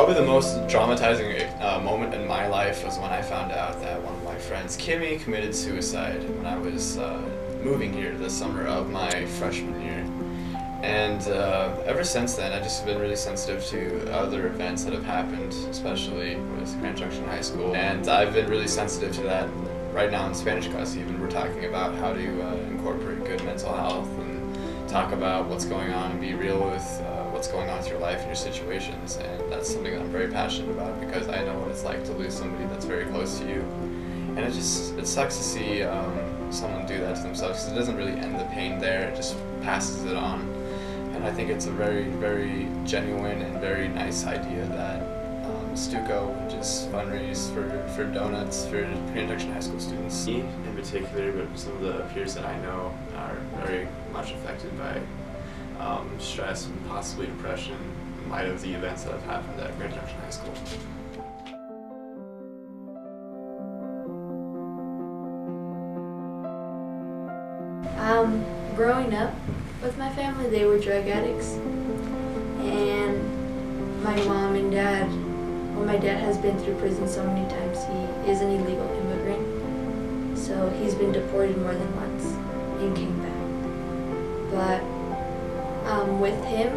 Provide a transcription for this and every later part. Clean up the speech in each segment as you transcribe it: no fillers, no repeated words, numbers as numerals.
Probably the most traumatizing moment in my life was when I found out that one of my friends, Kimmy, committed suicide when I was moving here the summer of my freshman year. And ever since then, I've just been really sensitive to other events that have happened, especially with Grand Junction High School. And I've been really sensitive to that right now in Spanish class even. We're talking about how to incorporate good mental health and talk about what's going on and be real with what's going on with your life and your situations. And that's something that I'm very passionate about because I know what it's like to lose somebody that's very close to you. And it sucks to see someone do that to themselves because it doesn't really end the pain there, it just passes it on. And I think it's a very, very genuine and very nice idea that Stuco would just fundraise for donuts for Grand Junction High School students. Me in particular, but some of the peers that I know are very much affected by stress and possibly depression in light of the events that have happened at Grand Junction High School. Growing up with my family, they were drug addicts, and my mom and dad, well, my dad has been through prison so many times. He is an illegal immigrant, so he's been deported more than once and came back. But with him,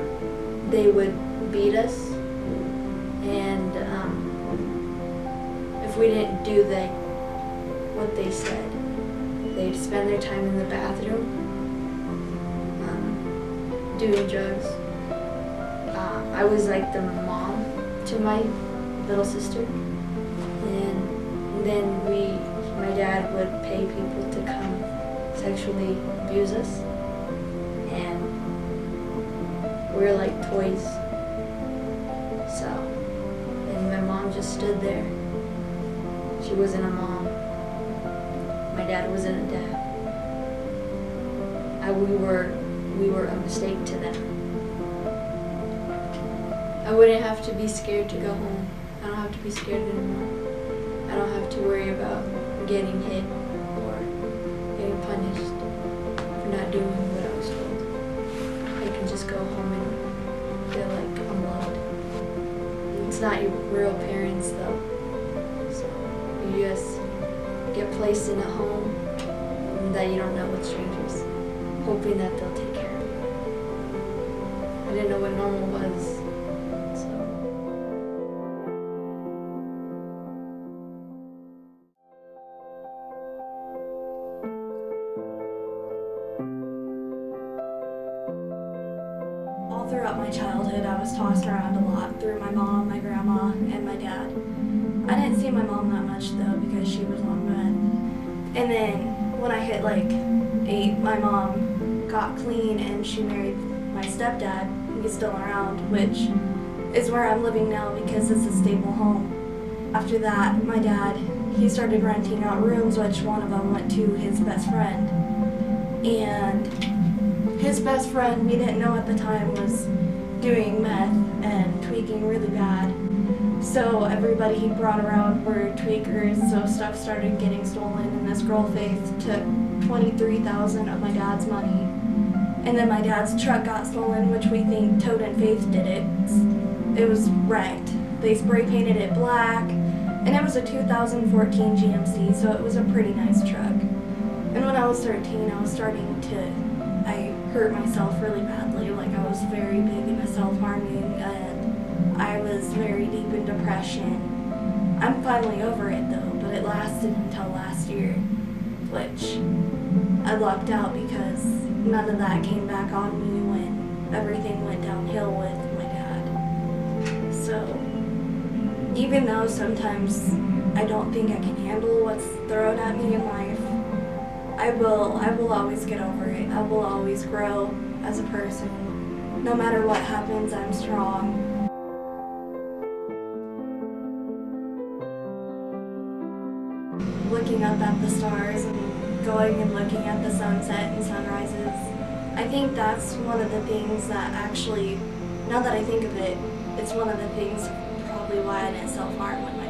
they would beat us, and if we didn't do what they said, they'd spend their time in the bathroom doing drugs. I was like the mom to my little sister, and then my dad would pay people to come sexually abuse us, and we were like toys. So, and my mom just stood there. She wasn't a mom. My dad wasn't a dad. We were a mistake to them. I wouldn't have to be scared to go home. I don't have to be scared anymore. I don't have to worry about getting hit or getting punished for not doing what I was told. I can just go home and feel like I'm loved. It's not your real parents though. So you just get placed in a home that you don't know with strangers, hoping that they'll take care of you. I didn't know what normal was, so. All throughout my childhood, I was tossed around a lot through my mom, my grandma, and my dad. I didn't see my mom that much though because she was on med. And then when I hit like 8, my mom got clean and she married my stepdad. He's still around, which is where I'm living now because it's a stable home. After that, my dad, he started renting out rooms, which one of them went to his best friend. And his best friend, we didn't know at the time, was doing meth and tweaking really bad. So everybody he brought around were tweakers, so stuff started getting stolen, and this girl Faith took $23,000 of my dad's money. And then my dad's truck got stolen, which we think Toad and Faith did it. It was wrecked. They spray painted it black, and it was a 2014 GMC, so it was a pretty nice truck. And when I was 13, I hurt myself really badly. Like I was very big into self-harming, and I was very deep in depression. I'm finally over it though, but it lasted until last year, which I lucked out because none of that came back on me when everything went downhill with my dad. So even though sometimes I don't think I can handle what's thrown at me in life, I will always get over it. I will always grow as a person. No matter what happens, I'm strong. Looking up at the stars and going and looking at the sunset and sunrises, I think that's one of the things that actually, now that I think of it, it's one of the things probably why I didn't self-harm when my